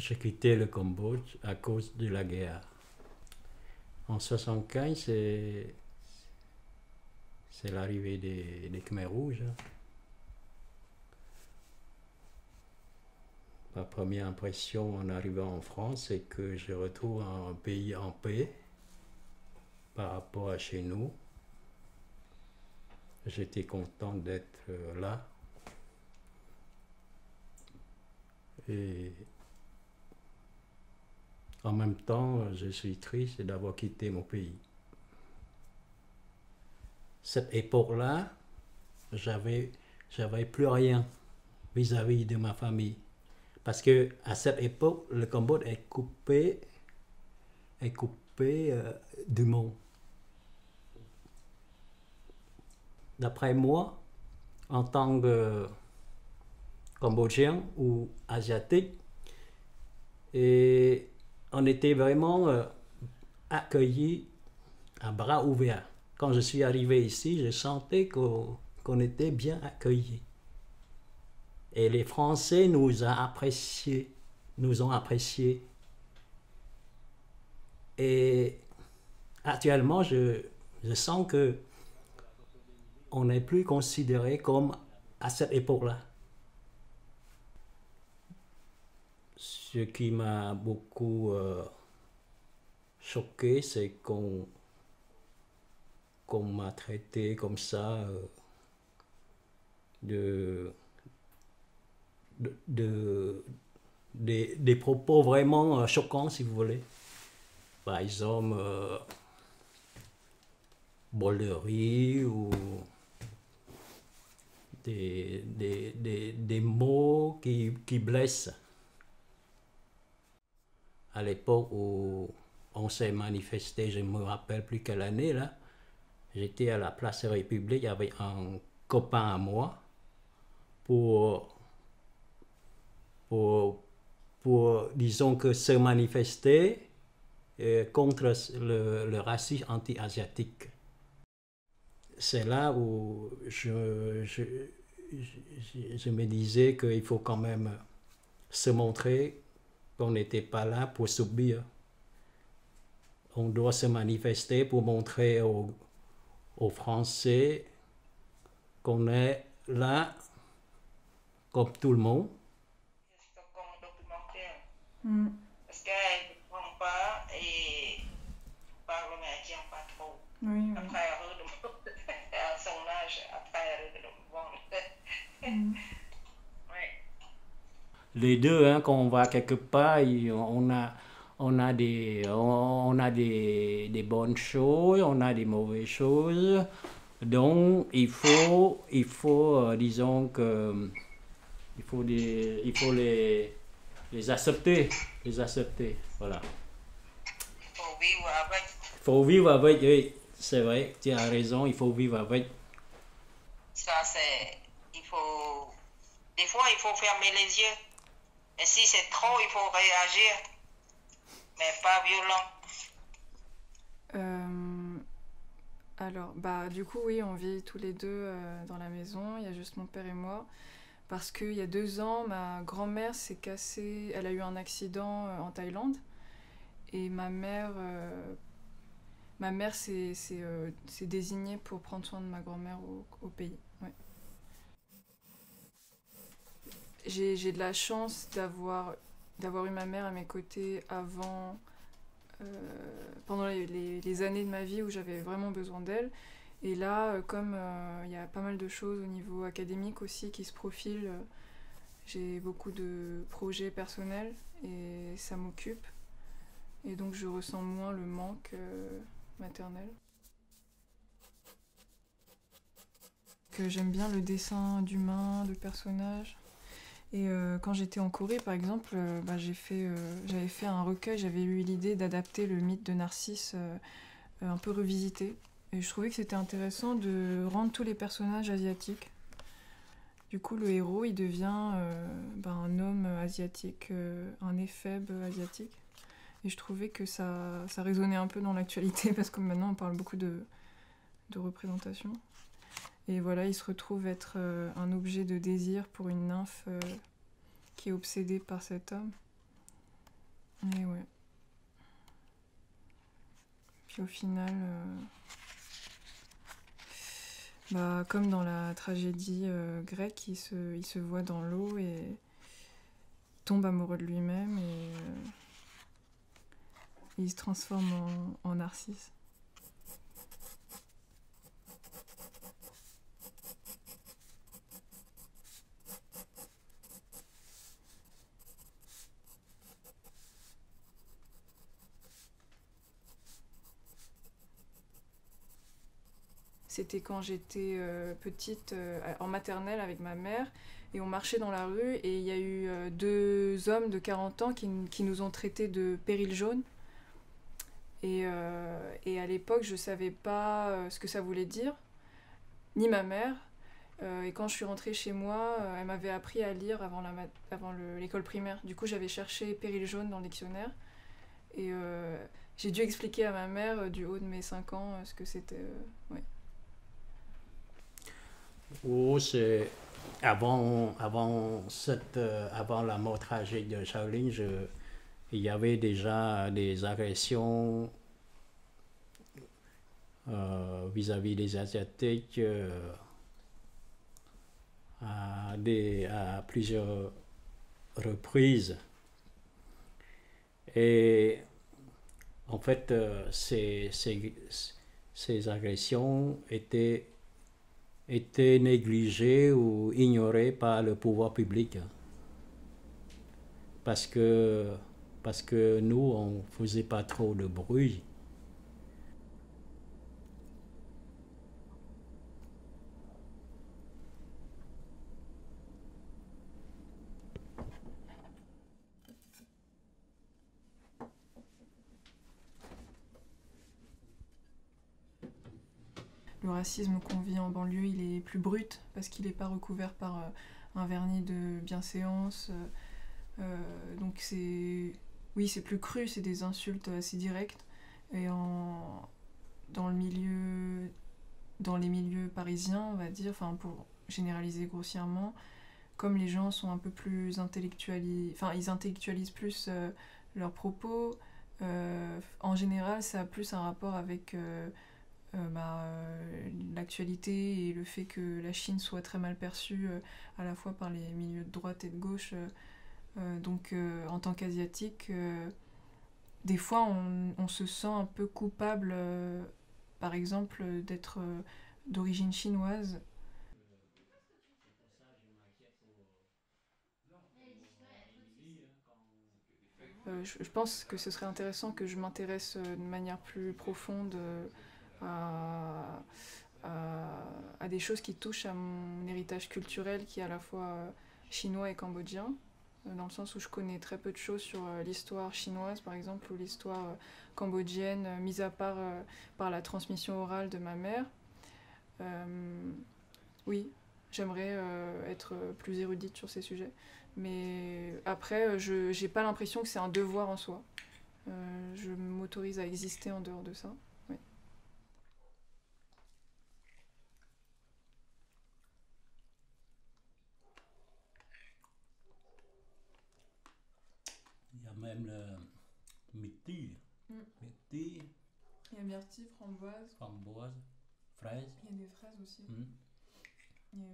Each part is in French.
j'ai quitté le Cambodge à cause de la guerre. En 1975, c'est l'arrivée des Khmers rouges. Ma première impression en arrivant en France, c'est que je retrouve un pays en paix par rapport à chez nous. J'étais content d'être là. Et en même temps, je suis triste d'avoir quitté mon pays. Cette époque-là, j'avais plus rien vis-à-vis de ma famille. Parce que à cette époque, le Cambodge est coupé du monde. D'après moi, en tant que Cambodgien ou Asiatique, et on était vraiment accueillis à bras ouverts. Quand je suis arrivé ici, je sentais qu'on était bien accueillis. Et les Français nous ont appréciés. Et actuellement, je sens que on n'est plus considéré comme à cette époque-là. Ce qui m'a beaucoup choqué, c'est qu'on m'a traité comme ça des propos vraiment choquants, si vous voulez. Par exemple, bol de riz ou des mots qui blessent. À l'époque où on s'est manifesté, je ne me rappelle plus quelle année, là, j'étais à la place République avec un copain à moi pour disons que se manifester contre le racisme anti-asiatique. C'est là où je me disais qu'il faut quand même se montrer qu'on n'était pas là pour subir. On doit se manifester pour montrer aux Français qu'on est là comme tout le monde. Comme documentaire. Mm. Parce qu'elle ne comprend pas et parle mais elle ne tient pas trop. Oui, oui. Après, elle redemande à son âge, après elle redemande. Mm. Oui. Les deux, hein, quand on va quelque part, on a des bonnes choses, on a des mauvaises choses. Donc, il faut disons que il faut les accepter, voilà. Il faut vivre avec. Il faut vivre avec, oui, c'est vrai, tu as raison, il faut vivre avec. Ça, c'est. Il faut. Des fois, il faut fermer les yeux. Et si c'est trop, il faut réagir. Mais pas violent. Alors, bah, du coup, oui, on vit tous les deux dans la maison. Il y a juste mon père et moi. Parce qu'il y a 2 ans, ma grand-mère s'est cassée. Elle a eu un accident en Thaïlande. Et ma mère s'est désignée pour prendre soin de ma grand-mère au pays. Ouais. J'ai de la chance d'avoir eu ma mère à mes côtés avant, pendant les années de ma vie où j'avais vraiment besoin d'elle. Et là, comme il y a pas mal de choses au niveau académique aussi qui se profilent, j'ai beaucoup de projets personnels et ça m'occupe. Et donc je ressens moins le manque maternel. Que j'aime bien le dessin d'humains, de personnages. Et quand j'étais en Corée, par exemple, j'avais fait un recueil, j'avais eu l'idée d'adapter le mythe de Narcisse un peu revisité. Et je trouvais que c'était intéressant de rendre tous les personnages asiatiques. Du coup, le héros, il devient un homme asiatique, un éphèbe asiatique. Et je trouvais que ça résonnait un peu dans l'actualité, parce que maintenant, on parle beaucoup de représentation. Et voilà, il se retrouve être un objet de désir pour une nymphe qui est obsédée par cet homme. Mais ouais. Puis au final, comme dans la tragédie grecque, il se voit dans l'eau et tombe amoureux de lui-même et il se transforme en Narcisse. C'était quand j'étais petite, en maternelle avec ma mère, et on marchait dans la rue, et il y a eu 2 hommes de 40 ans qui nous ont traités de péril jaune. Et à l'époque, je savais pas ce que ça voulait dire, ni ma mère. Et quand je suis rentrée chez moi, elle m'avait appris à lire avant l'école primaire. Du coup, j'avais cherché péril jaune dans le dictionnaire. Et j'ai dû expliquer à ma mère, du haut de mes 5 ans, ce que c'était. Ouais. Ou c'est avant la mort tragique de Shaolin, il y avait déjà des agressions vis-à-vis des Asiatiques à plusieurs reprises. Et en fait, ces agressions étaient négligées ou ignorées par le pouvoir public. Parce que nous, on ne faisait pas trop de bruit. Le racisme qu'on vit en banlieue, il est plus brut parce qu'il n'est pas recouvert par un vernis de bienséance. Donc c'est plus cru, c'est des insultes assez directes. Et dans les milieux parisiens, on va dire, enfin pour généraliser grossièrement, comme les gens sont un peu plus ils intellectualisent plus leurs propos. En général, ça a plus un rapport avec l'actualité et le fait que la Chine soit très mal perçue à la fois par les milieux de droite et de gauche. Donc en tant qu'asiatique, des fois on se sent un peu coupable, par exemple, d'être d'origine chinoise. Je pense que ce serait intéressant que je m'intéresse de manière plus profonde à des choses qui touchent à mon héritage culturel qui est à la fois chinois et cambodgien, dans le sens où je connais très peu de choses sur l'histoire chinoise par exemple ou l'histoire cambodgienne, mis à part par la transmission orale de ma mère. Oui, j'aimerais être plus érudite sur ces sujets, mais après j'ai pas l'impression que c'est un devoir en soi. Je m'autorise à exister en dehors de ça. Oui. Il y a même le myrtille. Myrtille, Il y a myrtille, framboise, fraise. il y a des fraises aussi. Il y a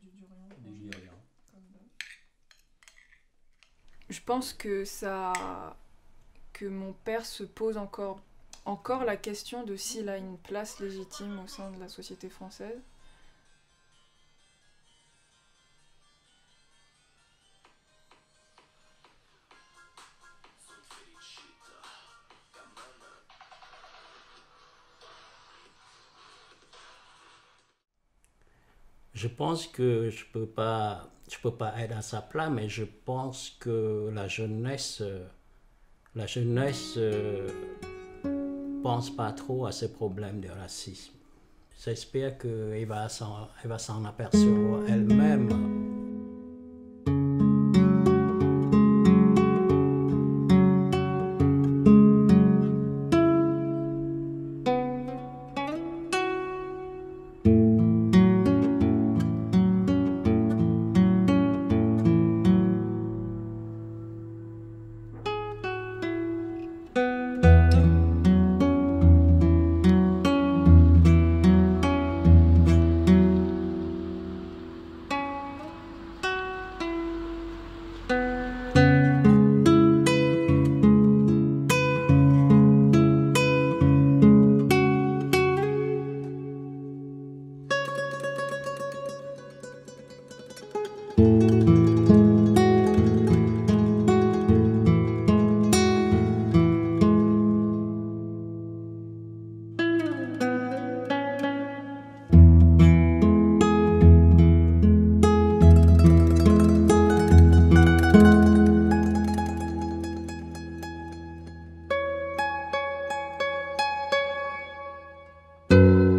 du durian. Je pense que mon père se pose encore la question de s'il a une place légitime au sein de la société française. Je pense que je peux pas être à sa place, mais je pense que la jeunesse pense pas trop à ces problèmes de racisme. J'espère qu'elle va s'en apercevoir elle-même. Merci.